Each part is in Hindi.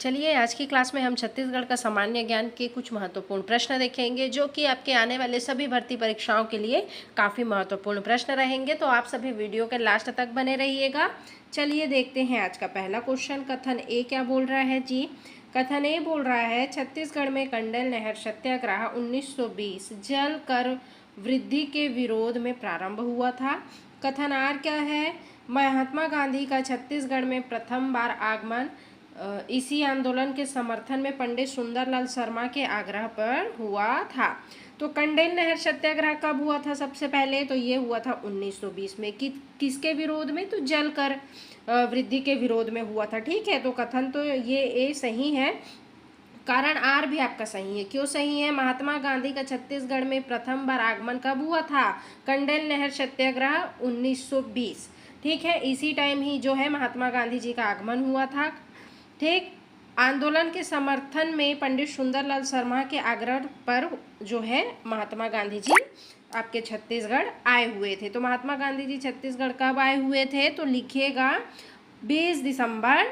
चलिए आज की क्लास में हम छत्तीसगढ़ का सामान्य ज्ञान के कुछ महत्वपूर्ण प्रश्न देखेंगे जो कि आपके आने वाले सभी भर्ती परीक्षाओं के लिए काफ़ी महत्वपूर्ण प्रश्न रहेंगे। तो आप सभी वीडियो के लास्ट तक बने रहिएगा। चलिए देखते हैं आज का पहला क्वेश्चन। कथन ए क्या बोल रहा है जी? कथन ए बोल रहा है छत्तीसगढ़ में कंडेल नहर सत्याग्रह 1920 जल कर वृद्धि के विरोध में प्रारंभ हुआ था। कथन आर क्या है? महात्मा गांधी का छत्तीसगढ़ में प्रथम बार आगमन इसी आंदोलन के समर्थन में पंडित सुंदरलाल शर्मा के आग्रह पर हुआ था। तो कंडेल नहर सत्याग्रह कब हुआ था? सबसे पहले तो ये हुआ था 1920 में। किसके विरोध में? तो जल कर वृद्धि के विरोध में हुआ था। ठीक है, तो कथन तो ये ए सही है। कारण आर भी आपका सही है। क्यों सही है? महात्मा गांधी का छत्तीसगढ़ में प्रथम बार आगमन कब हुआ था? कंडेल नहर सत्याग्रह 1920। ठीक है, इसी टाइम ही जो है महात्मा गांधी जी का आगमन हुआ था। ठीक, आंदोलन के समर्थन में पंडित सुंदरलाल शर्मा के आग्रह पर जो है महात्मा गांधी जी आपके छत्तीसगढ़ आए हुए थे। तो महात्मा गांधी जी छत्तीसगढ़ कब आए हुए थे? तो लिखिएगा 20 दिसंबर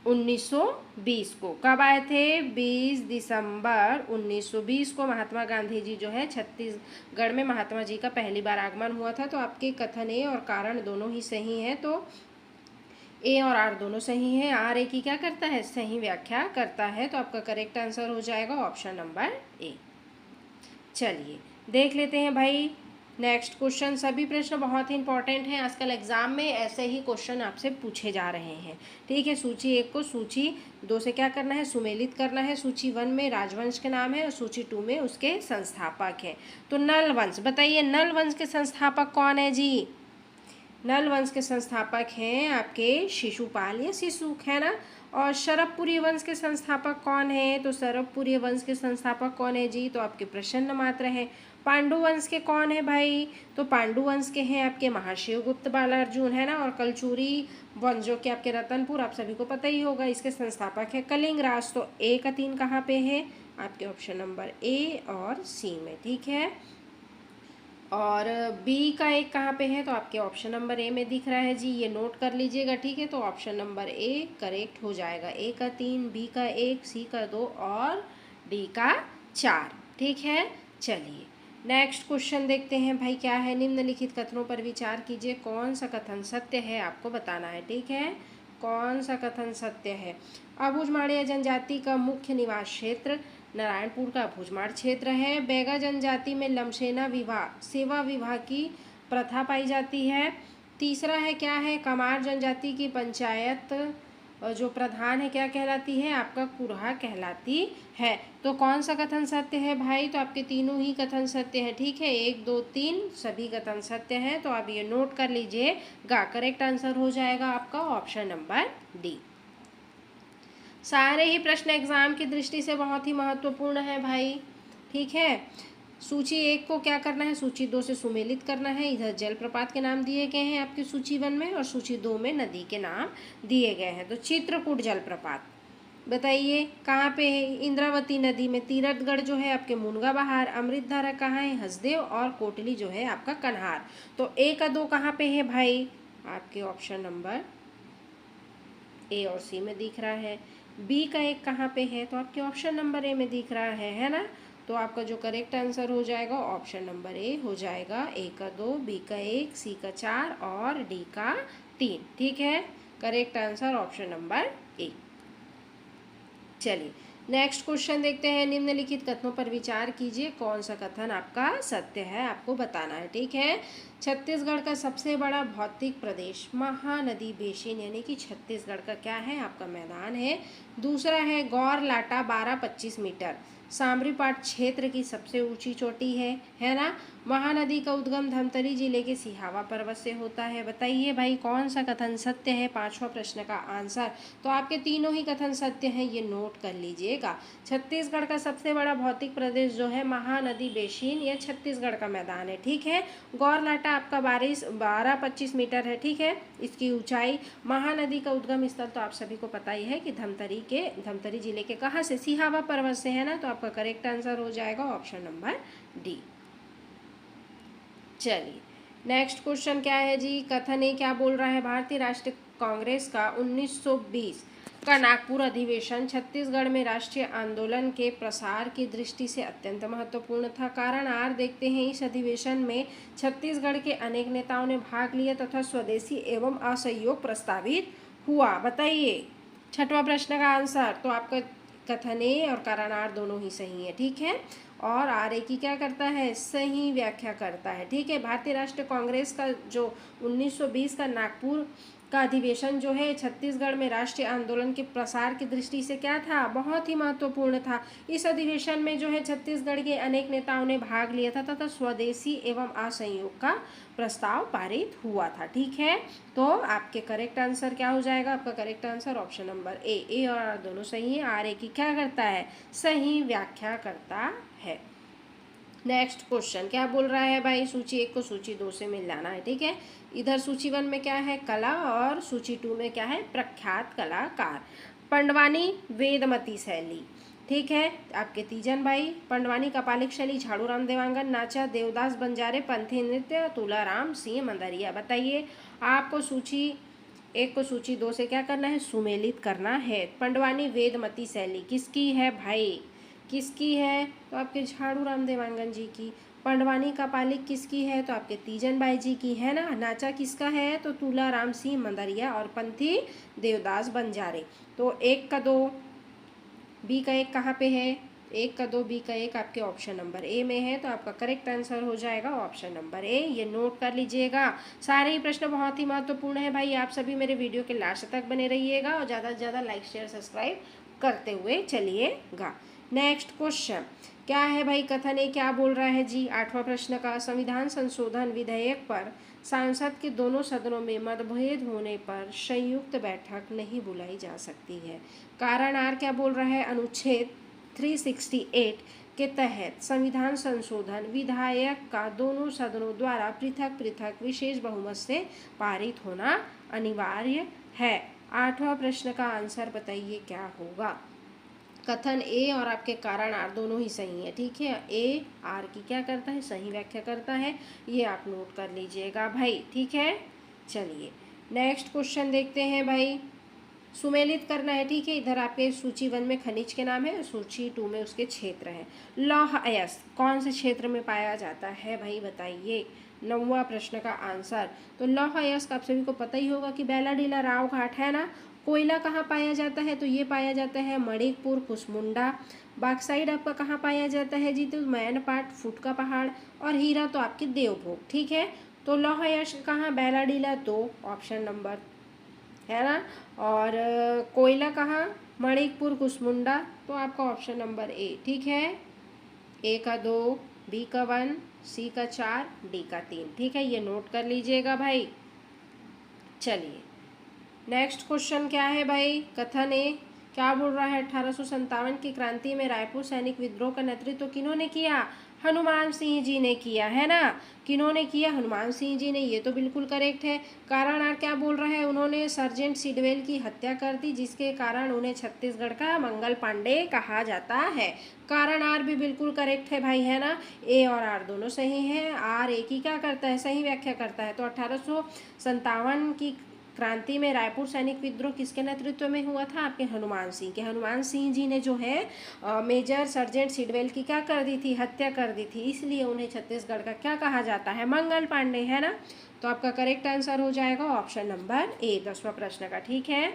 1920 को। कब आए थे? 20 दिसंबर 1920 को महात्मा गांधी जी जो है छत्तीसगढ़ में महात्मा जी का पहली बार आगमन हुआ था। तो आपके कथन ए और कारण दोनों ही सही हैं। तो ए और आर दोनों सही है। आर ए की क्या करता है? सही व्याख्या करता है। तो आपका करेक्ट आंसर हो जाएगा ऑप्शन नंबर ए। चलिए देख लेते हैं भाई नेक्स्ट क्वेश्चन। सभी प्रश्न बहुत ही इंपॉर्टेंट हैं। आजकल एग्जाम में ऐसे ही क्वेश्चन आपसे पूछे जा रहे हैं। ठीक है, सूची 1 को सूची 2 से क्या करना है? सुमेलित करना है। सूची 1 में राजवंश के नाम है और सूची 2 में उसके संस्थापक हैं। तो नल वंश, बताइए नल वंश के संस्थापक कौन है जी? नल वंश के संस्थापक हैं आपके शिशुपाल या शिशुक, है ना। और शरभपुरी वंश के संस्थापक कौन है? तो शरभपुरी वंश के संस्थापक कौन है जी? तो आपके प्रसन्न मात्र हैं। पांडु वंश के कौन है भाई? तो पांडु वंश के हैं आपके महाशिवगुप्त बालार्जुन, है ना। और कलचुरी वंश जो कि आपके रतनपुर, आप सभी को पता ही होगा, इसके संस्थापक है कलिंग राज। तो ए का 3 कहाँ पे है? आपके ऑप्शन नंबर ए और सी में। ठीक है, और बी का 1 कहाँ पे है? तो आपके ऑप्शन नंबर ए में दिख रहा है जी, ये नोट कर लीजिएगा। ठीक है, तो ऑप्शन नंबर ए करेक्ट हो जाएगा। ए का 3, बी का 1, सी का 2 और डी का 4। ठीक है, चलिए नेक्स्ट क्वेश्चन देखते हैं भाई क्या है। निम्नलिखित कथनों पर विचार कीजिए, कौन सा कथन सत्य है आपको बताना है। ठीक है, कौन सा कथन सत्य है? अबूझमाड़िया जनजाति का मुख्य निवास क्षेत्र नारायणपुर का भुजमाड़ क्षेत्र है। बैगा जनजाति में लमसेना विवाह सेवा विवाह की प्रथा पाई जाती है। तीसरा है क्या है? कमार जनजाति की पंचायत जो प्रधान है क्या कहलाती है? आपका कुरहा कहलाती है। तो कौन सा कथन सत्य है भाई? तो आपके तीनों ही कथन सत्य है। ठीक है, 1, 2, 3 सभी कथन सत्य हैं। तो आप ये नोट कर लीजिएगा। करेक्ट आंसर हो जाएगा आपका ऑप्शन नंबर डी। सारे ही प्रश्न एग्जाम की दृष्टि से बहुत ही महत्वपूर्ण है भाई। ठीक है, सूची 1 को क्या करना है? सूची 2 से सुमेलित करना है। इधर जलप्रपात के नाम दिए गए हैं आपकी सूची 1 में और सूची 2 में नदी के नाम दिए गए हैं। तो चित्रकूट जलप्रपात बताइए कहाँ पे है? इंद्रावती नदी में। तीरथगढ़ जो है आपके मुनगा बहार। अमृतधारा कहाँ है? हसदेव। और कोटली जो है आपका कन्हार। तो ए का 2 कहाँ पे है भाई? आपके ऑप्शन नंबर ए और सी में दिख रहा है। बी का 1 कहाँ पे है? तो आपके ऑप्शन नंबर ए में दिख रहा है ना। तो आपका जो करेक्ट आंसर हो जाएगा ऑप्शन नंबर ए हो जाएगा। ए का 2, बी का 1, सी का 4 और डी का 3। ठीक है, correct answer option number A. चलिए नेक्स्ट क्वेश्चन देखते हैं। निम्नलिखित कथनों पर विचार कीजिए, कौन सा कथन आपका सत्य है आपको बताना है। ठीक है, छत्तीसगढ़ का सबसे बड़ा भौतिक प्रदेश महानदी बेसिन यानी कि छत्तीसगढ़ का क्या है? आपका मैदान है। दूसरा है गौर लाटा 12-25 मीटर सामरीपाट क्षेत्र की सबसे ऊंची चोटी है ना। महानदी का उद्गम धमतरी जिले के सिहावा पर्वत से होता है। बताइए भाई कौन सा कथन सत्य है? 5वां प्रश्न का आंसर। तो आपके तीनों ही कथन सत्य हैं, ये नोट कर लीजिएगा। छत्तीसगढ़ का सबसे बड़ा भौतिक प्रदेश जो है महानदी बेसिन, यह छत्तीसगढ़ का मैदान है। ठीक है, गौरलाटा आपका 12-25 मीटर है। ठीक है, इसकी ऊंचाई। महानदी का उद्गम स्थल तो आप सभी को पता ही है कि धमतरी जिले के कहाँ से? सिहावा पर्वत से, है ना। तो आपका करेक्ट आंसर हो जाएगा ऑप्शन नंबर डी। चलिए नेक्स्ट क्वेश्चन क्या है जी? कथन ए क्या बोल रहा है? भारतीय राष्ट्रीय कांग्रेस का 1920 का नागपुर अधिवेशन छत्तीसगढ़ में राष्ट्रीय आंदोलन के प्रसार की दृष्टि से अत्यंत महत्वपूर्ण था। कारण आर देखते हैं, इस अधिवेशन में छत्तीसगढ़ के अनेक नेताओं ने भाग लिया तथा स्वदेशी एवं असहयोग प्रस्तावित हुआ। बताइए छठवां प्रश्न का आंसर। तो आपका कथन ए और कारण आर दोनों ही सही है, ठीक है। और आर ए की क्या करता है, सही व्याख्या करता है, ठीक है। भारतीय राष्ट्रीय कांग्रेस का जो 1920 का नागपुर का अधिवेशन जो है छत्तीसगढ़ में राष्ट्रीय आंदोलन के प्रसार की दृष्टि से क्या था, बहुत ही महत्वपूर्ण था। इस अधिवेशन में जो है छत्तीसगढ़ के अनेक नेताओं ने भाग लिया था तथा स्वदेशी एवं असहयोग का प्रस्ताव पारित हुआ था, ठीक है। तो आपके करेक्ट आंसर क्या हो जाएगा, आपका correct answer option number A और आर दोनों सही है। आर ए की क्या करता है, सही व्याख्या करता है। नेक्स्ट क्वेश्चन क्या बोल रहा है भाई, सूची 1 को सूची 2 से मिलाना है, ठीक है। इधर सूची 1 में क्या है, कला, और सूची 2 में क्या है, प्रख्यात कलाकार। पंडवानी वेदमती शैली, ठीक है। आपके तीजन भाई, पंडवानी कपालिक शैली, झाड़ूराम देवांगन, नाचा, देवदास बंजारे, पंथी नृत्य, तुलाराम सिंह मंदरिया। बताइए आपको सूची 1 को सूची 2 से क्या करना है, सुमेलित करना है। पंडवानी वेदमती शैली किसकी है भाई, किसकी है, तो आपके झाड़ूराम देवांगन जी की। पंडवानी कपालिक किसकी है, तो आपके तीजन बाई जी की है ना। नाचा किसका है, तो तुलाराम सिंह मंदरिया, और पंथी देवदास बंजारे। तो 1 का 2, बी का 1 कहाँ पे है, 1 का 2, बी का 1 आपके ऑप्शन नंबर ए में है। तो आपका करेक्ट आंसर हो जाएगा ऑप्शन नंबर ए, ये नोट कर लीजिएगा। सारे ही प्रश्न बहुत ही महत्वपूर्ण है भाई, आप सभी मेरे वीडियो के लास्ट तक बने रहिएगा और ज़्यादा से ज़्यादा लाइक शेयर सब्सक्राइब करते हुए चलिएगा। नेक्स्ट क्वेश्चन क्या है भाई, कथन ए क्या बोल रहा है जी, 8वां प्रश्न का। संविधान संशोधन विधेयक पर सांसद के दोनों सदनों में मतभेद होने पर संयुक्त बैठक नहीं बुलाई जा सकती है। कारण आर क्या बोल रहा है, अनुच्छेद 368 के तहत संविधान संशोधन विधेयक का दोनों सदनों द्वारा पृथक पृथक विशेष बहुमत से पारित होना अनिवार्य है। 8वां प्रश्न का आंसर बताइए क्या होगा। कथन ए और आपके कारण आर दोनों ही सही है, ठीक है। ए आर की क्या करता है, सही व्याख्या करता है, ये आप नोट कर लीजिएगा भाई, ठीक है। चलिए नेक्स्ट क्वेश्चन देखते हैं भाई, सुमेलित करना है, ठीक है। इधर आपके सूची 1 में खनिज के नाम है, सूची 2 में उसके क्षेत्र हैं। लौह अयस्क कौन से क्षेत्र में पाया जाता है भाई, बताइए 9वां प्रश्न का आंसर। तो लौह अयस्क आप सभी को पता ही होगा कि बैलाडीला राव घाट है ना। कोयला कहाँ पाया जाता है, तो ये पाया जाता है मणिकपुर कुसमुंडा। बाक्साइड आपका कहाँ पाया जाता है जी, तो मैनपाट फुट का पहाड़, और हीरा तो आपके देवभोग, ठीक है। तो लौह अयस्क कहाँ, बैलाडीला, तो ऑप्शन नंबर है ना। और कोयला कहाँ, मणिकपुर कुसमुंडा, तो आपका ऑप्शन नंबर ए, ठीक है। ए का 2, बी का 1, सी का 4, डी का 3, ठीक है, ये नोट कर लीजिएगा भाई। चलिए नेक्स्ट क्वेश्चन क्या है भाई, कथन ए क्या बोल रहा है, 1857 की क्रांति में रायपुर सैनिक विद्रोह का नेतृत्व किन्होंने किया, हनुमान सिंह जी ने किया, है ना। किन्होंने किया, हनुमान सिंह जी ने, ये तो बिल्कुल करेक्ट है। कारण आर क्या बोल रहा है, उन्होंने सर्जेंट सिडवेल की हत्या कर दी, जिसके कारण उन्हें छत्तीसगढ़ का मंगल पांडे कहा जाता है। कारण आर भी बिल्कुल करेक्ट है भाई, है ना। ए और आर दोनों सही हैं। आर ए की क्या करता है, सही व्याख्या करता है। तो 1857 की क्रांति में रायपुर सैनिक विद्रोह किसके नेतृत्व में हुआ था, आपके हनुमान सिंह के। हनुमान सिंह जी ने जो है मेजर सर्जेंट सिडवेल की क्या कर दी थी, हत्या कर दी थी, इसलिए उन्हें छत्तीसगढ़ का क्या कहा जाता है, मंगल पांडे, है ना। तो आपका करेक्ट आंसर हो जाएगा ऑप्शन नंबर ए, 10वां प्रश्न का, ठीक है।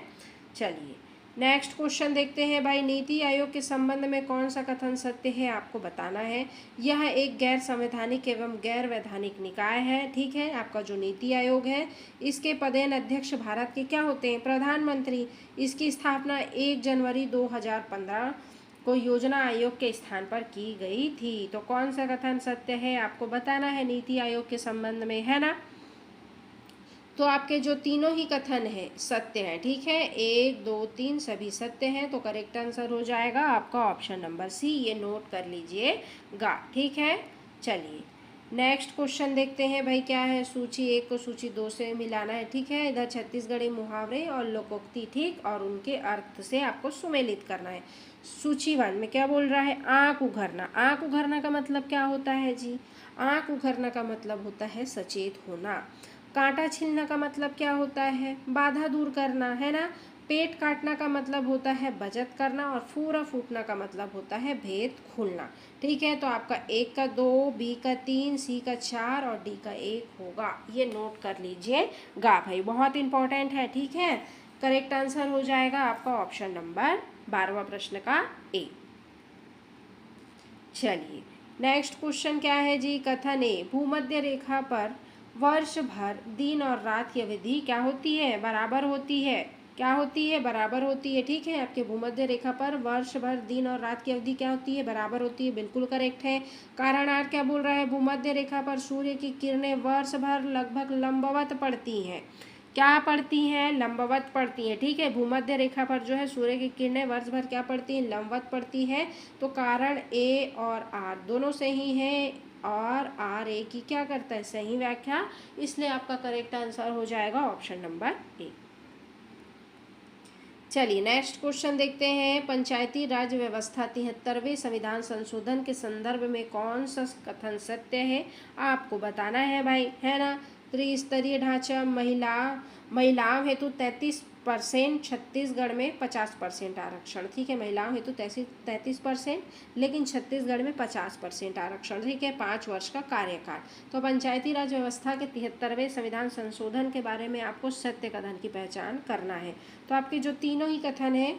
चलिए नेक्स्ट क्वेश्चन देखते हैं भाई, नीति आयोग के संबंध में कौन सा कथन सत्य है, आपको बताना है। यह एक गैर संवैधानिक एवं गैर वैधानिक निकाय है, ठीक है। आपका जो नीति आयोग है, इसके पदेन अध्यक्ष भारत के क्या होते हैं, प्रधानमंत्री। इसकी स्थापना 1 जनवरी 2015 को योजना आयोग के स्थान पर की गई थी। तो कौन सा कथन सत्य है, आपको बताना है नीति आयोग के संबंध में, है ना। तो आपके जो तीनों ही कथन हैं सत्य हैं, ठीक है। 1, 2, 3 सभी सत्य हैं। तो करेक्ट आंसर हो जाएगा आपका ऑप्शन नंबर सी, ये नोट कर लीजिएगा, ठीक है। चलिए नेक्स्ट क्वेश्चन देखते हैं भाई, क्या है, सूची 1 को सूची 2 से मिलाना है, ठीक है। इधर छत्तीसगढ़ी मुहावरे और लोकोक्ति, ठीक, और उनके अर्थ से आपको सुमेलित करना है। सूची 1 में क्या बोल रहा है, आँख उघरना। आँख उघरना का मतलब क्या होता है जी, आँख उघरना का मतलब होता है सचेत होना। कांटा छीलना का मतलब क्या होता है, बाधा दूर करना, है ना। पेट काटना का मतलब होता है बचत करना, और फूरा फूटना का मतलब होता है भेद खुलना। ठीक है, तो आपका ए का 2, बी का 3, सी का 4 और डी का 1 होगा। ये नोट कर लीजिएगा भाई, बहुत इंपॉर्टेंट है। ठीक है, करेक्ट आंसर हो जाएगा आपका ऑप्शन नंबर 12वां प्रश्न का ए। चलिए नेक्स्ट क्वेश्चन क्या है जी, कथन ए, भूमध्य रेखा पर वर्ष भर दिन और रात की अवधि क्या होती है, बराबर होती है। क्या होती है, बराबर होती है। ठीक है, आपके भूमध्य रेखा पर वर्ष भर दिन और रात की अवधि क्या होती है, बराबर होती है, बिल्कुल करेक्ट है। कारण आर क्या बोल रहा है, भूमध्य रेखा पर सूर्य की किरणें वर्ष भर लगभग लंबवत पड़ती हैं। क्या पड़ती हैं, लंबवत पड़ती हैं। ठीक है, भूमध्य रेखा पर जो है सूर्य की किरणें वर्ष भर क्या पड़ती हैं, लंबवत पड़ती है। तो कारण ए और आर दोनों सही हैं, और आर ए की क्या करता है, सही व्याख्या, इसलिए आपका करेक्ट आंसर हो जाएगा ऑप्शन नंबर ए। चलिए नेक्स्ट क्वेश्चन देखते हैं, पंचायती राज व्यवस्था 73वें संविधान संशोधन के संदर्भ में कौन सा कथन सत्य है, आपको बताना है भाई, है ना। त्रिस्तरीय ढांचा, महिलाओं हेतु 33%, छत्तीसगढ़ में 50% आरक्षण। ठीक है, महिलाओं हेतु 33%, लेकिन छत्तीसगढ़ में 50% आरक्षण। ठीक है, 5 वर्ष का कार्यकाल। तो पंचायती राज व्यवस्था के 73वें संविधान संशोधन के बारे में आपको सत्य कथन की पहचान करना है। तो आपके जो तीनों ही कथन है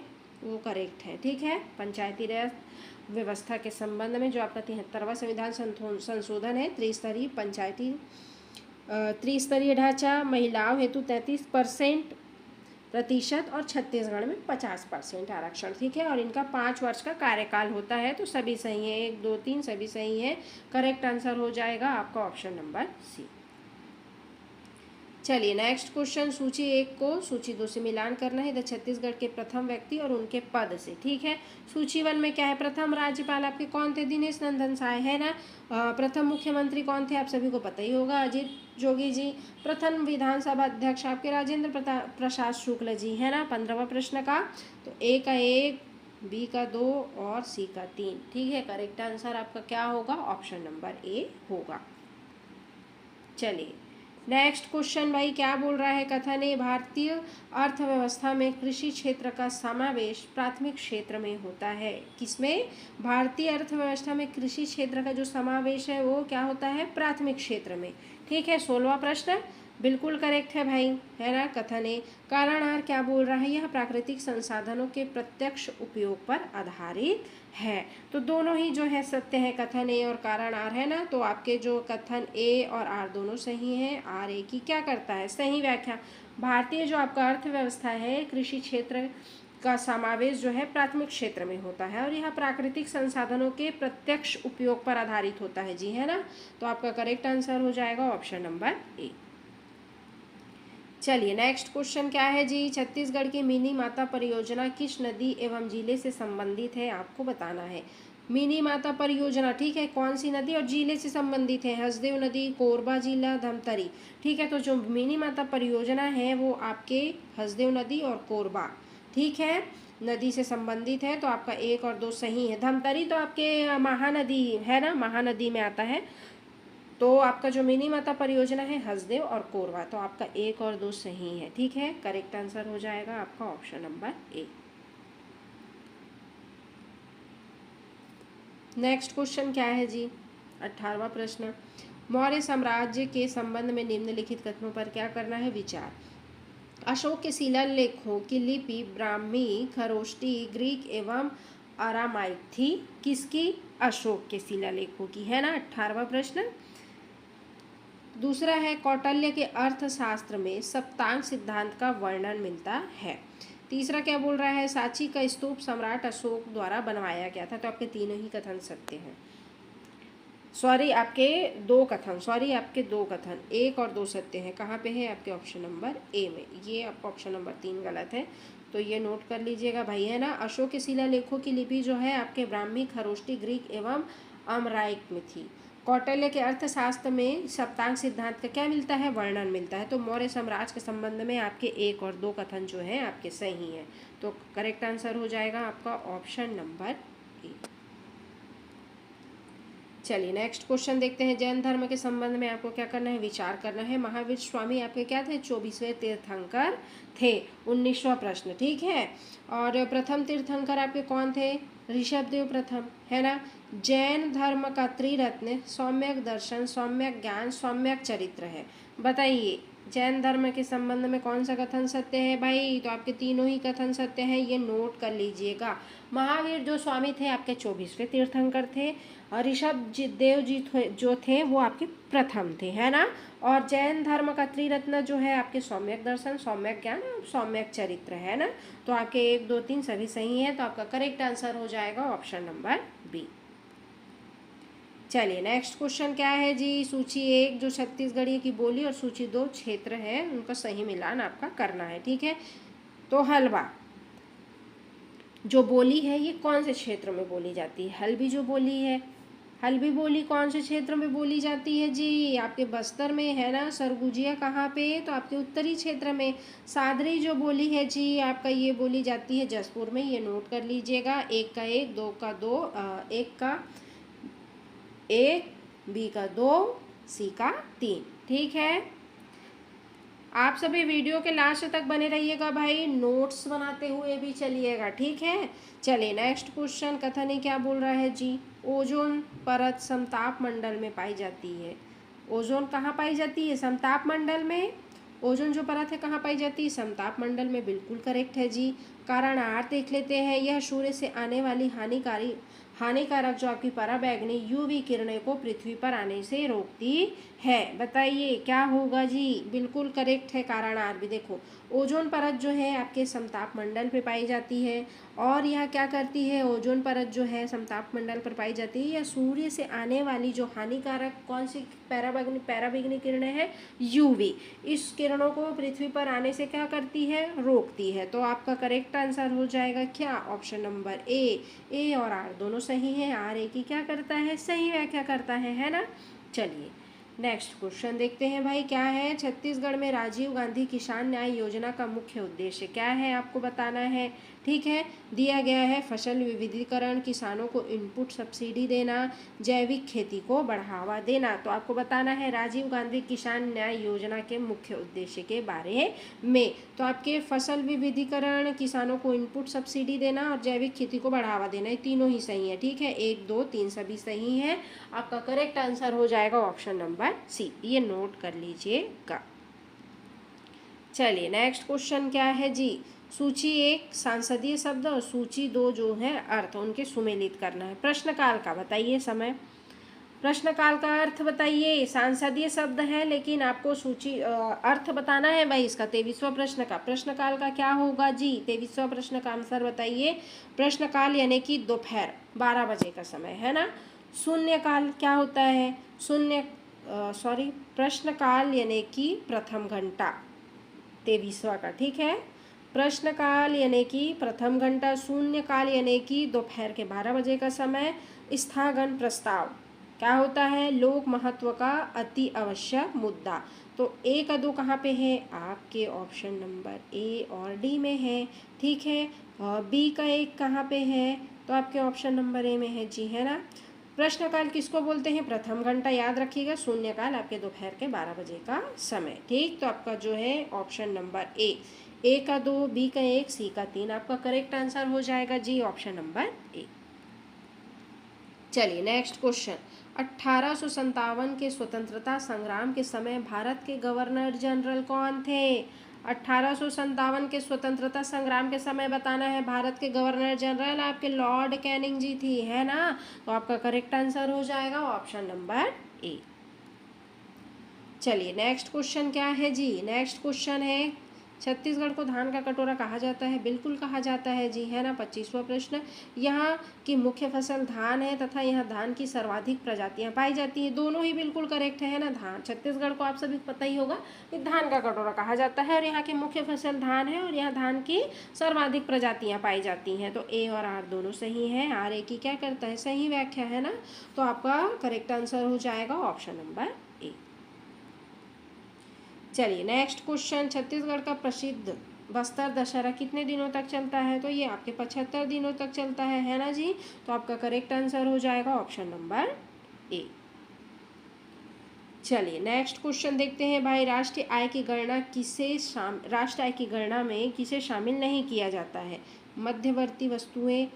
वो करेक्ट है। ठीक है, पंचायती राज व्यवस्था के संबंध में जो आपका 73वां संविधान संशोधन है, त्रिस्तरीय ढांचा, महिलाओं हेतु 33% और छत्तीसगढ़ में 50% आरक्षण। ठीक है, और इनका 5 वर्ष का कार्यकाल होता है। तो सभी सही है, 1, 2, 3 सभी सही है। करेक्ट आंसर हो जाएगा आपका ऑप्शन नंबर सी। चलिए नेक्स्ट क्वेश्चन, सूची 1 को सूची 2 से मिलान करना है। इधर छत्तीसगढ़ के प्रथम व्यक्ति और उनके पद से। ठीक है, सूची 1 में क्या है, प्रथम राज्यपाल आपके कौन थे, दिनेश नंदन साय, है ना। प्रथम मुख्यमंत्री कौन थे, आप सभी को पता ही होगा, अजीत जोगी जी। प्रथम विधानसभा अध्यक्ष आपके राजेंद्र प्रसाद शुक्ल जी, है ना। 15वां प्रश्न का, तो ए का 1, बी का 2 और सी का 3। ठीक है, करेक्ट आंसर आपका क्या होगा, ऑप्शन नंबर ए होगा। चलिए नेक्स्ट क्वेश्चन भाई क्या बोल रहा है, कथन है, भारतीय अर्थव्यवस्था में कृषि क्षेत्र का समावेश प्राथमिक क्षेत्र में होता है। किसमें, भारतीय अर्थव्यवस्था में कृषि क्षेत्र का जो समावेश है वो क्या होता है, प्राथमिक क्षेत्र में। ठीक है, 16वां प्रश्न बिल्कुल करेक्ट है भाई, है ना। कथन है, कारण आर क्या बोल रहा है, यह प्राकृतिक संसाधनों के प्रत्यक्ष उपयोग पर आधारित है। तो दोनों ही जो है सत्य है, कथन ए और कारण आर, है ना। तो आपके जो कथन ए और आर दोनों सही हैं। आर ए की क्या करता है, सही व्याख्या। भारतीय जो आपका अर्थव्यवस्था है, कृषि क्षेत्र का समावेश जो है प्राथमिक क्षेत्र में होता है, और यह प्राकृतिक संसाधनों के प्रत्यक्ष उपयोग पर आधारित होता है जी, है ना। तो आपका करेक्ट आंसर हो जाएगा ऑप्शन नंबर ए। चलिए नेक्स्ट क्वेश्चन क्या है जी, छत्तीसगढ़ की मिनी माता परियोजना किस नदी एवं जिले से संबंधित है, आपको बताना है। मिनी माता परियोजना, ठीक है, कौन सी नदी और जिले से संबंधित है, हसदेव नदी, कोरबा जिला, धमतरी। ठीक है, तो जो मिनी माता परियोजना है वो आपके हसदेव नदी और कोरबा, ठीक है, नदी से संबंधित है। तो आपका 1 और 2 सही है। धमतरी तो आपके महानदी है ना, महानदी में आता है। तो आपका जो मिनी माता परियोजना है हसदेव और कोरबा, तो आपका 1 और 2 सही है। ठीक है, करेक्ट आंसर हो जाएगा आपका option number A. Next question क्या है जी, 18वां प्रश्न, मौर्य साम्राज्य के संबंध में निम्नलिखित कथनों पर क्या करना है, विचार। अशोक के शिलालेखों की लिपि ब्राह्मी, खरोष्टी, ग्रीक एवं अरामाइक थी। किसकी, अशोक के शिलालेखों की, है ना। 18वां प्रश्न। दूसरा है, कौटिल्य के अर्थशास्त्र में सप्तांग सिद्धांत का वर्णन मिलता है। तीसरा क्या बोल रहा है, सांची का स्तूप सम्राट अशोक द्वारा बनवाया गया था। तो आपके तीनों ही कथन सत्य हैं। आपके दो कथन 1 और 2 सत्य हैं। कहाँ पे है, आपके ऑप्शन नंबर ए में। ये आपका ऑप्शन नंबर 3 गलत है, तो ये नोट कर लीजिएगा भाई, है ना। अशोक के शिलालेखों की लिपि जो है आपके ब्राह्मी, खरोष्टी, ग्रीक एवं अमराइक में थी। कौटिल्य के अर्थशास्त्र में सप्तांग सिद्धांत का क्या मिलता है, वर्णन मिलता है। तो मौर्य साम्राज्य के संबंध में आपके 1 और 2 कथन जो है आपके सही हैं। तो करेक्ट आंसर हो जाएगा आपका ऑप्शन नंबर ए। चलिए नेक्स्ट क्वेश्चन देखते हैं। जैन धर्म के संबंध में आपको क्या करना है, विचार करना है। महावीर स्वामी आपके क्या थे, 24वें तीर्थंकर थे। 19वां प्रश्न, ठीक है। और प्रथम तीर्थंकर आपके कौन थे, ऋषभदेव प्रथम, है ना। जैन धर्म का त्रिरत्न सम्यक दर्शन, सम्यक ज्ञान, सम्यक चरित्र है। बताइए जैन धर्म के संबंध में कौन सा कथन सत्य है भाई, तो आपके तीनों ही कथन सत्य हैं, ये नोट कर लीजिएगा। महावीर जो स्वामी थे आपके 24वें तीर्थंकर थे, और ऋषभ देव जी जो थे वो आपके प्रथम थे, है ना। और जैन धर्म का त्रिरत्न जो है आपके सम्यक दर्शन, सम्यक ज्ञान और सम्यक चरित्र, है ना। तो आपके 1, 2, 3 सभी सही हैं, तो आपका करेक्ट आंसर हो जाएगा ऑप्शन नंबर बी। चलिए नेक्स्ट क्वेश्चन क्या है जी, सूची 1 जो छत्तीसगढ़ी की बोली और सूची 2 क्षेत्र है, उनका सही मिलान आपका करना है, ठीक है। तो हलवा जो बोली है ये कौन से क्षेत्र में बोली जाती है, हल्बी जो बोली है, हल्बी बोली कौन से क्षेत्र में बोली जाती है जी, आपके बस्तर में, है ना। सरगुजिया कहाँ पे, तो आपके उत्तरी क्षेत्र में। सादरी जो बोली है जी आपका, ये बोली जाती है जसपुर में, ये नोट कर लीजिएगा। 1 का 1, 2 का 2, 1 का 1, बी का 2, सी का 3, ठीक है। आप सभी वीडियो के लास्ट तक बने रहिएगा भाई, नोट्स बनाते हुए भी चलिएगा, ठीक है। चलिए नेक्स्ट क्वेश्चन, कथन ही क्या बोल रहा है जी, ओजोन परत समताप मंडल में पाई जाती है। ओजोन कहाँ पाई जाती है, समताप मंडल में। ओजोन जो परत है कहाँ पाई जाती है, समताप मंडल में, बिल्कुल करेक्ट है जी। कारण आर देख लेते हैं, यह सूर्य से आने वाली हानिकारक जो आपकी पराबैंगनी यूवी किरणें को पृथ्वी पर आने से रोकती है। बताइए क्या होगा जी, बिल्कुल करेक्ट है कारण आर भी। देखो ओजोन परत जो है आपके समताप मंडल पे पाई जाती है, और यह क्या करती है, ओजोन परत जो है समताप मंडल पर पाई जाती है, यह सूर्य से आने वाली जो हानिकारक कौन सी पराबैंगनी किरणें हैं, यूवी, इस किरणों को पृथ्वी पर आने से क्या करती है, रोकती है। तो आपका करेक्ट आंसर हो जाएगा क्या, ऑप्शन नंबर ए और आर दोनों सही है। आर ए की क्या करता है, सही व्याख्या करता है ना। चलिए नेक्स्ट क्वेश्चन देखते हैं भाई, क्या है, छत्तीसगढ़ में राजीव गांधी किसान न्याय योजना का मुख्य उद्देश्य क्या है, आपको बताना है, ठीक है। दिया गया है फसल विविधीकरण, किसानों को इनपुट सब्सिडी देना, जैविक खेती को बढ़ावा देना। तो आपको बताना है राजीव गांधी किसान न्याय योजना के मुख्य उद्देश्य के बारे में। तो आपके फसल विविधीकरण, किसानों को इनपुट सब्सिडी देना और जैविक खेती को बढ़ावा देना, ये तीनों ही सही है, ठीक है। 1, 2, 3 सभी सही है, आपका करेक्ट आंसर हो जाएगा ऑप्शन नंबर सी, ये नोट कर लीजिएगा। चलिए नेक्स्ट क्वेश्चन क्या है जी, सूची 1 सांसदीय शब्द और सूची 2 जो है अर्थ, उनके सुमेलित करना है। प्रश्नकाल का बताइए समय, प्रश्नकाल का अर्थ बताइए। सांसदीय शब्द है लेकिन आपको सूची अर्थ बताना है भाई इसका। 23वां प्रश्न का प्रश्नकाल का क्या होगा जी, 23वां प्रश्न का आंसर बताइए। प्रश्नकाल यानी कि दोपहर 12 बजे का समय, है ना। शून्यकाल क्या होता है, प्रश्नकाल यानी कि प्रथम घंटा, 23वां का, ठीक है। प्रश्नकाल यानी कि प्रथम घंटा, शून्यकाल यानी कि दोपहर के 12 बजे का समय। स्थगन प्रस्ताव क्या होता है, लोक महत्व का अति आवश्यक मुद्दा। तो ए का 2 कहाँ पे है, आपके ऑप्शन नंबर ए और डी में है, ठीक है। बी का 1 कहाँ पे है, तो आपके ऑप्शन नंबर ए में है जी, है ना। प्रश्नकाल किसको बोलते हैं, प्रथम घंटा याद रखिएगा, शून्यकाल आपके दोपहर के 12 बजे का समय, ठीक। तो आपका जो है ऑप्शन नंबर ए का 2, बी का 1, सी का 3 आपका करेक्ट आंसर हो जाएगा जी, ऑप्शन नंबर ए। चलिए नेक्स्ट क्वेश्चन, 1857 के स्वतंत्रता संग्राम के समय भारत के गवर्नर जनरल कौन थे। 1857 के स्वतंत्रता संग्राम के समय बताना है, भारत के गवर्नर जनरल आपके लॉर्ड कैनिंग जी थी, है ना। तो आपका करेक्ट आंसर हो जाएगा ऑप्शन नंबर ए। चलिए नेक्स्ट क्वेश्चन क्या है जी, नेक्स्ट क्वेश्चन है, छत्तीसगढ़ को धान का कटोरा कहा जाता है, बिल्कुल कहा जाता है जी, है ना। 25वां प्रश्न, यहाँ की मुख्य फसल धान है तथा यहाँ धान की सर्वाधिक प्रजातियाँ पाई जाती हैं, दोनों ही बिल्कुल करेक्ट है ना। धान, छत्तीसगढ़ को आप सभी पता ही होगा कि धान का कटोरा कहा जाता है, और यहाँ की मुख्य फसल धान है, और यहाँ धान की सर्वाधिक प्रजातियाँ पाई जाती हैं। तो ए और आर दोनों सही हैं, आर ए की क्या करता है, सही व्याख्या, है ना। तो आपका करेक्ट आंसर हो जाएगा ऑप्शन नंबर ए। चलिए नेक्स्ट क्वेश्चन, छत्तीसगढ़ का प्रसिद्ध बस्तर दशहरा कितने दिनों तक चलता है, तो ये आपके 75 दिनों तक चलता है ना जी। तो आपका करेक्ट आंसर हो जाएगा ऑप्शन नंबर ए। चलिए नेक्स्ट क्वेश्चन देखते हैं भाई, राष्ट्रीय आय की गणना में किसे शामिल नहीं किया जाता है? मध्यवर्ती वस्तुएं,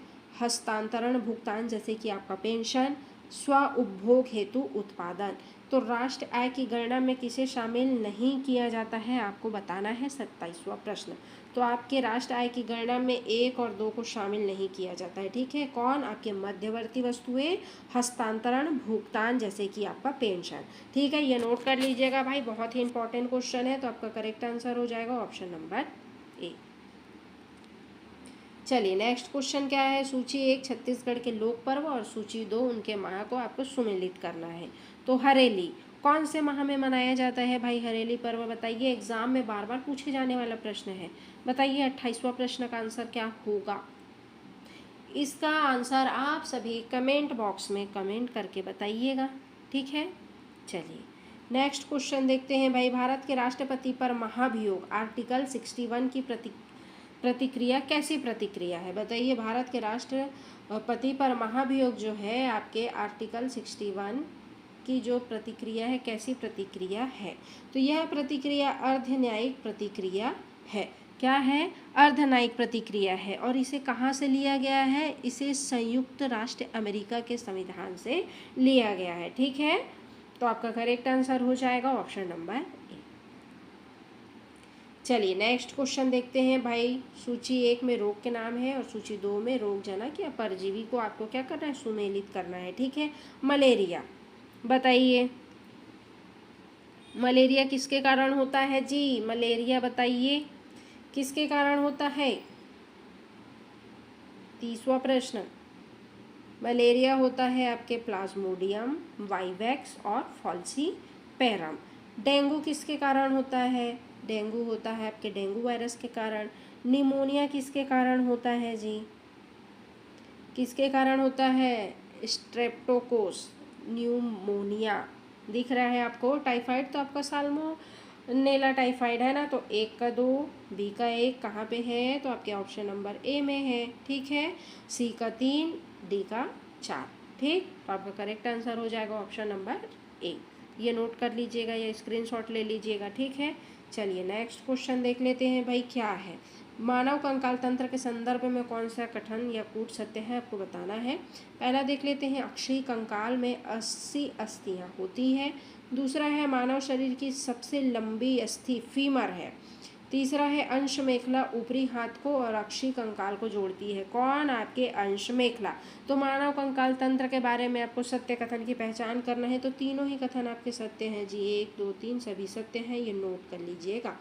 हस्तांतरण भुगतान जैसे कि आपका पेंशन, स्व उपभोग हेतु उत्पादन। तो राष्ट्रीय आय की गणना में किसे शामिल नहीं किया जाता है आपको बताना है 27वां प्रश्न। तो आपके राष्ट्रीय आय की गणना में 1 और 2 को शामिल नहीं किया जाता है, ठीक है। कौन? आपके मध्यवर्ती वस्तुएं, हस्तांतरण भुगतान जैसे कि आपका पेंशन, ठीक है। ये नोट कर लीजिएगा भाई, बहुत ही इंपॉर्टेंट क्वेश्चन है। तो आपका करेक्ट आंसर हो जाएगा ऑप्शन नंबर ए। चलिए नेक्स्ट क्वेश्चन क्या है, सूची 1 छत्तीसगढ़ के लोक पर्व और सूची 2 उनके माह को आपको सुमेलित करना है। तो हरेली कौन से माह में मनाया जाता है भाई? हरेली पर्व बताइए, एग्जाम में बार बार पूछे जाने वाला प्रश्न है। बताइए 28वां प्रश्न का आंसर क्या होगा? इसका आंसर आप सभी कमेंट बॉक्स में कमेंट करके बताइएगा, ठीक है। चलिए नेक्स्ट क्वेश्चन देखते हैं भाई, भारत के राष्ट्रपति पर महाभियोग आर्टिकल 61 की प्रतिक्रिया कैसी प्रतिक्रिया है? बताइए भारत के राष्ट्रपति पर महाभियोग जो है आपके आर्टिकल 61 की जो प्रतिक्रिया है कैसी प्रतिक्रिया है? तो यह प्रतिक्रिया अर्धन्यायिक प्रतिक्रिया है। क्या है? अर्धन्यायिक प्रतिक्रिया है। और इसे कहाँ से लिया गया है? इसे संयुक्त राष्ट्र अमेरिका के संविधान से लिया गया है, ठीक है। तो आपका करेक्ट आंसर हो जाएगा ऑप्शन नंबर ए। चलिए नेक्स्ट क्वेश्चन देखते हैं भाई, सूची 1 में रोग के नाम है और सूची 2 में रोगजनक या परजीवी को आपको क्या करना है? सुमेलित करना है, ठीक है। मलेरिया बताइए, मलेरिया किसके कारण होता है जी? मलेरिया बताइए किसके कारण होता है? 30वां प्रश्न, मलेरिया होता है आपके प्लाज्मोडियम, वाइवेक्स और फॉल्सीपेरम। डेंगू किसके कारण होता है? डेंगू होता है आपके डेंगू वायरस के कारण। निमोनिया किसके कारण होता है जी? किसके कारण होता है? स्ट्रेप्टोकोस न्यूमोनिया। दिख रहा है आपको? टाइफाइड तो आपका साल्मोनेला टाइफाइड है ना। तो 1 का 2, बी का 1 कहाँ पे है? तो आपके ऑप्शन नंबर ए में है, ठीक है। सी का 3, डी का 4, ठीक। तो आपका करेक्ट आंसर हो जाएगा ऑप्शन नंबर ए। ये नोट कर लीजिएगा या स्क्रीनशॉट ले लीजिएगा, ठीक है। चलिए नेक्स्ट क्वेश्चन देख लेते हैं भाई, क्या है? मानव कंकाल तंत्र के संदर्भ में कौन सा कथन या कूट सत्य है आपको बताना है। पहला देख लेते हैं, अक्षीय कंकाल में 80 अस्थियां होती हैं। दूसरा है मानव शरीर की सबसे लंबी अस्थि फीमर है। तीसरा है अंश मेखला ऊपरी हाथ को और अक्षीय कंकाल को जोड़ती है। कौन? आपके अंश मेखला। तो मानव कंकाल तंत्र के बारे में आपको सत्य कथन की पहचान करना है। तो तीनों ही कथन आपके सत्य हैं जी, 1 2 3 सभी सत्य हैं, ये नोट कर लीजिएगा।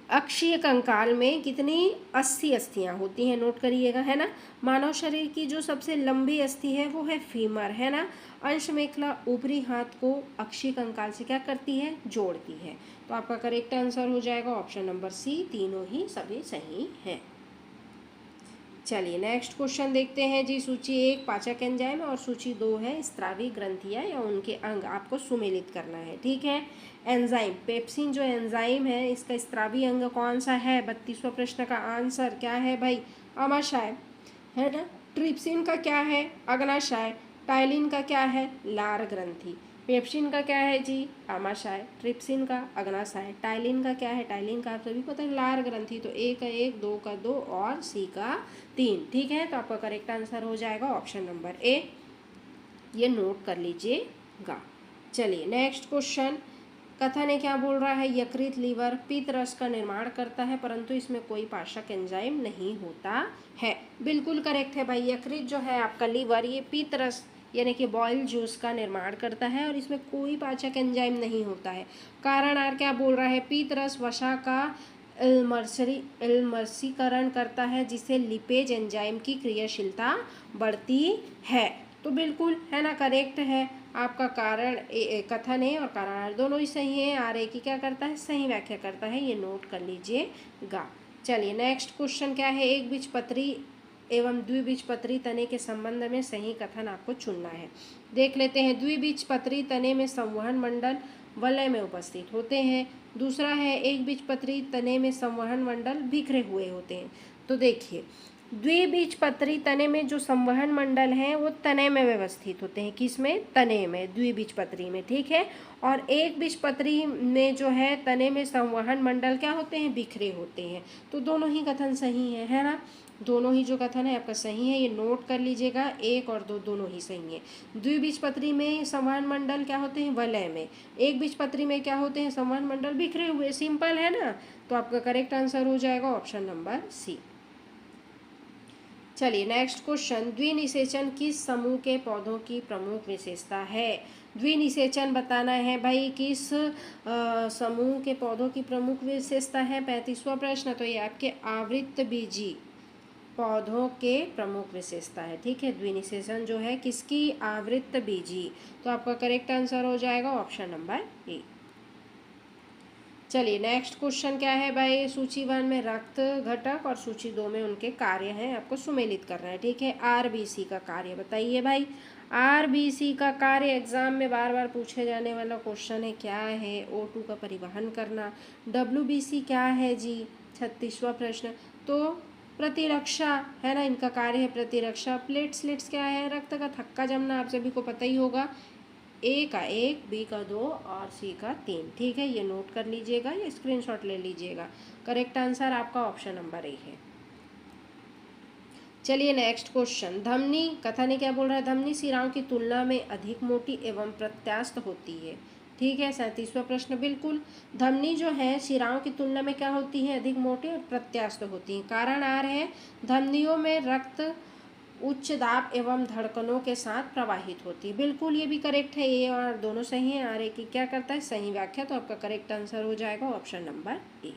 अक्षीय कंकाल में कितनी 80 अस्थियां होती हैं, नोट करिएगा, है ना। मानव शरीर की जो सबसे लंबी अस्थि है वो है फीमर, है ना। अंश मेखला ऊपरी हाथ को अक्षीय कंकाल से क्या करती है? जोड़ती है। तो आपका करेक्ट आंसर हो जाएगा ऑप्शन नंबर सी, तीनों ही सभी सही हैं। चलिए नेक्स्ट क्वेश्चन देखते हैं जी, सूची 1 पाचक एंजाइम और सूची 2 है स्त्रावी ग्रंथियां या उनके अंग, आपको सुमेलित करना है, ठीक है। एंजाइम, पेप्सिन जो एंजाइम है इसका स्त्रावी अंग कौन सा है? 32वां प्रश्न का आंसर क्या है भाई? अमाशय, है ना। ट्रिप्सिन का क्या है? अग्नाशय। टाइलिन का क्या है? लार ग्रंथि। पेप्सिन का क्या है जी? आमाशय। ट्रिप्सिन का अग्नाशय। टाइलिन का क्या है? टाइलिन का आप सभी पता है लार ग्रंथि। तो 1 का 1, 2 का 2 और सी का 3, ठीक है। तो आपका करेक्ट आंसर हो जाएगा ऑप्शन नंबर ए, ये नोट कर लीजिएगा। चलिए नेक्स्ट क्वेश्चन, कथन है क्या बोल रहा है? यकृत लीवर पीत रस का निर्माण करता है परंतु इसमें कोई पाचक एंजाइम नहीं होता है। बिल्कुल करेक्ट है भाई, यकृत जो है आपका लीवर ये पीत रस यानी कि बॉयल जूस का निर्माण करता है और इसमें कोई पाचक एंजाइम नहीं होता है। कारण आर क्या बोल रहा है? पीत रस वसा का इल्मर्सीकरण करता है जिससे लिपेज एंजाइम की क्रियाशीलता बढ़ती है। तो बिल्कुल है ना, करेक्ट है आपका। कारण कथन है और कारण दोनों ही सही है। आर ए की क्या करता है? सही व्याख्या करता है, ये नोट कर लीजिएगा। चलिए नेक्स्ट क्वेश्चन क्या है? एक बीजपत्री एवं द्विबीजपत्री तने के संबंध में सही कथन आपको चुनना है। देख लेते हैं, द्विबीजपत्री तने में संवहन मंडल वलय में उपस्थित होते हैं। दूसरा है एक बीजपत्री तने में संवहन मंडल बिखरे हुए होते हैं। तो देखिए द्विबीजपत्री तने में जो संवहन मंडल हैं वो तने में व्यवस्थित होते हैं। किसमें? तने में, द्विबीजपत्री में, ठीक है। और एक बीजपत्री में जो है तने में संवहन मंडल क्या होते हैं? बिखरे होते हैं। तो दोनों ही कथन सही है ना? दोनों ही जो कथन है आपका सही है, ये नोट कर लीजिएगा। 1 और 2 दोनों ही सही है। द्विबीजपत्री में संवहन मंडल क्या होते हैं? वलय में। एक बीजपत्री में क्या होते हैं? संवहन मंडल बिखरे हुए। सिंपल है ना? तो आपका करेक्ट आंसर हो जाएगा ऑप्शन नंबर सी। चलिए नेक्स्ट क्वेश्चन, द्विनिषेचन किस समूह के पौधों की प्रमुख विशेषता है? द्विनिषेचन बताना है भाई, किस समूह के पौधों की प्रमुख विशेषता है? 35वां प्रश्न। तो ये आपके आवृतबीजी पौधों के प्रमुख विशेषता है, ठीक है। द्विनिषेचन जो है किसकी? आवृतबीजी। तो आपका करेक्ट आंसर हो जाएगा ऑप्शन नंबर ए। चलिए नेक्स्ट क्वेश्चन क्या है भाई, सूची 1 में रक्त घटक और सूची 2 में उनके कार्य हैं, आपको सुमेलित करना है, ठीक है। आरबीसी का कार्य बताइए भाई। आरबीसी का कार्य एग्जाम में बार बार पूछे जाने वाला क्वेश्चन है, क्या है? O2 का परिवहन करना। डब्ल्यूबीसी क्या है जी? 36वां प्रश्न। तो प्रतिरक्षा है ना, इनका कार्य है प्रतिरक्षा। प्लेटलेट्स क्या है? रक्त का थक्का जमना, आप सभी को पता ही होगा। ए का 1, बी का 2 और सी का 3, ठीक है। ये नोट कर लीजिएगा, ये स्क्रीनशॉट ले लीजिएगा। करेक्ट आंसर आपका ऑप्शन नंबर ए है। चलिए नेक्स्ट क्वेश्चन, धमनी कथन ने क्या बोल रहा है? धमनी शिराओं की तुलना में अधिक मोटी एवं प्रत्यास्थ होती है, ठीक है। 37वां प्रश्न, बिल्कुल। धमनी जो है शिराओं की तुलना में क्या होती है? अधिक मोटी और प्रत्यास्थ होती है। कारण आ रहे हैं, धमनियों में रक्त उच्च दाब एवं धड़कनों के साथ प्रवाहित होती है। बिल्कुल ये भी करेक्ट है, ए और दोनों सही है। आर ए की क्या करता है? सही व्याख्या। तो आपका करेक्ट आंसर हो जाएगा ऑप्शन नंबर ए।